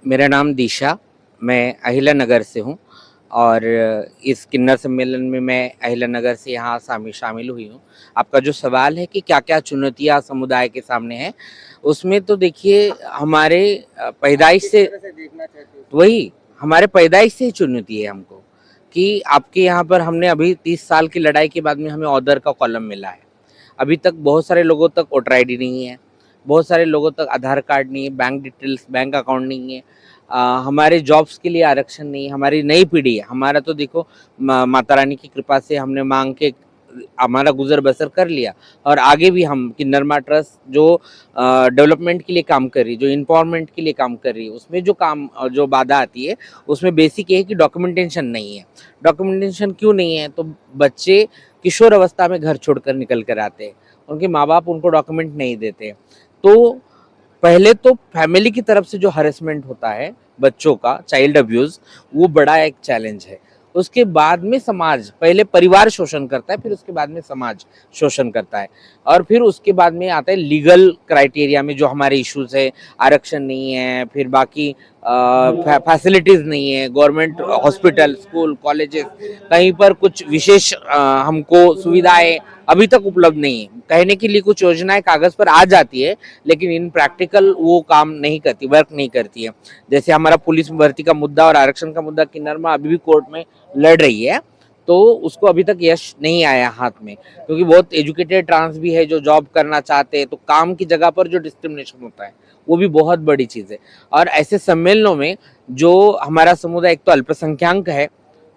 मेरा नाम दिशा, मैं अहिल्या नगर से हूँ और इस किन्नर सम्मेलन में मैं अहिल्या नगर से यहाँ शामिल हुई हूँ। आपका जो सवाल है कि क्या-क्या चुनौतियाँ समुदाय के सामने हैं, उसमें तो देखिए हमारे पैदाइश से वही हमारे पैदाइश से ही चुनौती है हमको कि आपके यहाँ पर हमने अभी 30 साल की लड़ाई के बाद में हमें ऑर्डर का कॉलम मिला है। अभी तक बहुत सारे लोगों तक वोटर आईडी नहीं है, बहुत सारे लोगों तक आधार कार्ड नहीं है, बैंक डिटेल्स, बैंक अकाउंट नहीं है। हमारे जॉब्स के लिए आरक्षण नहीं है, हमारी नई पीढ़ी है। हमारा तो देखो माता रानी की कृपा से हमने मांग के हमारा गुजर बसर कर लिया और आगे भी हम किन्नरमा ट्रस्ट जो डेवलपमेंट के लिए काम कर रही, जो इन्फॉर्मेंट के लिए काम कर रही है, उसमें जो बाधा आती है उसमें बेसिक ये है कि डॉक्यूमेंटेशन नहीं है। डॉक्यूमेंटेशन क्यों नहीं है? तो बच्चे किशोर अवस्था में घर छोड़कर निकल कर आते हैं, उनके माँ बाप उनको डॉक्यूमेंट नहीं देते। तो पहले तो फैमिली की तरफ से जो हरेसमेंट होता है बच्चों का, चाइल्ड अब्यूज़, वो बड़ा एक चैलेंज है। उसके बाद में समाज, पहले परिवार शोषण करता है, फिर उसके बाद में समाज शोषण करता है और फिर उसके बाद में आता है लीगल क्राइटेरिया में जो हमारे इश्यूज़ है, आरक्षण नहीं है, फिर बाकी फैसिलिटीज़ नहीं है, गवर्नमेंट हॉस्पिटल, स्कूल, कॉलेजेस, कहीं पर कुछ विशेष हमको सुविधाएं अभी तक उपलब्ध नहीं है। कहने के लिए कुछ योजनाएं कागज़ पर आ जाती है, लेकिन इन प्रैक्टिकल वो काम नहीं करती, वर्क नहीं करती है। जैसे हमारा पुलिस भर्ती का मुद्दा और आरक्षण का मुद्दा किन्नरमा अभी भी कोर्ट में लड़ रही है, तो उसको अभी तक यश नहीं आया हाथ में, क्योंकि बहुत एजुकेटेड ट्रांस भी है जो जॉब करना चाहते हैं, तो काम की जगह पर जो डिस्क्रिमिनेशन होता है वो भी बहुत बड़ी चीज़ है। और ऐसे सम्मेलनों में जो हमारा समुदाय एक तो अल्पसंख्याक है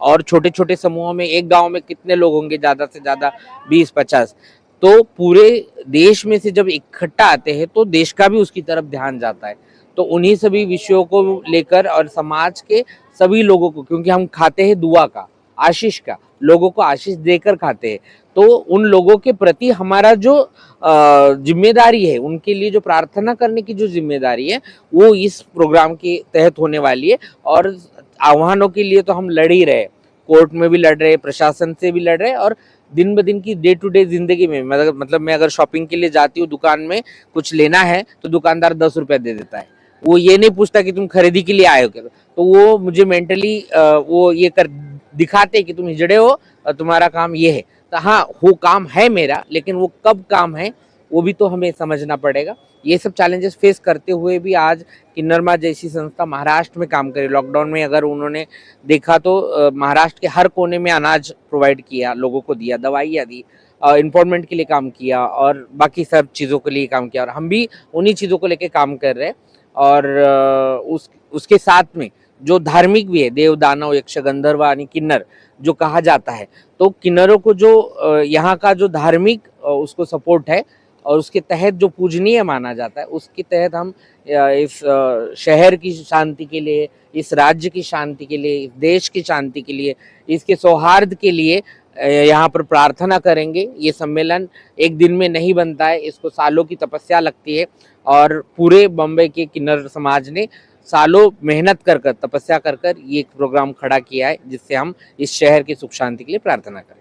और छोटे छोटे समूहों में, एक गांव में कितने लोग होंगे, ज़्यादा से ज़्यादा 20-50, तो पूरे देश में से जब इकट्ठा आते हैं तो देश का भी उसकी तरफ ध्यान जाता है। तो उन्हीं सभी विषयों को लेकर और समाज के सभी लोगों को, क्योंकि हम खाते हैं दुआ का, आशीष का, लोगों को आशीष देकर खाते हैं, तो उन लोगों के प्रति हमारा जो जिम्मेदारी है, उनके लिए जो प्रार्थना करने की जो जिम्मेदारी है, वो इस प्रोग्राम के तहत होने वाली है। और आह्वानों के लिए तो हम लड़ ही रहे, कोर्ट में भी लड़ रहे, प्रशासन से भी लड़ रहे, और दिन ब दिन की डे टू डे जिंदगी में मतलब मैं अगर शॉपिंग के लिए जाती हूँ, दुकान में कुछ लेना है तो दुकानदार 10 रुपया दे देता है, वो ये नहीं पूछता कि तुम खरीदी के लिए आए हो क्या। तो वो मुझे मेंटली वो ये कर दिखाते कि तुम हिजड़े हो और तुम्हारा काम ये है। तो हाँ, वो काम है मेरा, लेकिन वो कब काम है वो भी तो हमें समझना पड़ेगा। ये सब चैलेंजेस फेस करते हुए भी आज किन्नरमा जैसी संस्था महाराष्ट्र में काम करे। लॉकडाउन में अगर उन्होंने देखा तो महाराष्ट्र के हर कोने में अनाज प्रोवाइड किया, लोगों को दिया, दवाइयाँ दी, इन्फॉर्मेंट के लिए काम किया और बाकी सब चीज़ों के लिए काम किया, और हम भी उन्हीं चीज़ों को लेके काम कर रहे हैं। और उसके साथ में जो धार्मिक भी है, देव दानव यक्ष गंधर्व यानी किन्नर जो कहा जाता है, तो किन्नरों को जो यहाँ का जो धार्मिक उसको सपोर्ट है और उसके तहत जो पूजनीय माना जाता है, उसके तहत हम इस शहर की शांति के लिए, इस राज्य की शांति के लिए, इस देश की शांति के लिए, इसके सौहार्द के लिए यहाँ पर प्रार्थना करेंगे। ये सम्मेलन एक दिन में नहीं बनता है, इसको सालों की तपस्या लगती है और पूरे बम्बई के किन्नर समाज ने सालों मेहनत कर कर, तपस्या कर कर ये प्रोग्राम खड़ा किया है, जिससे हम इस शहर की सुख शांति के लिए प्रार्थना करें।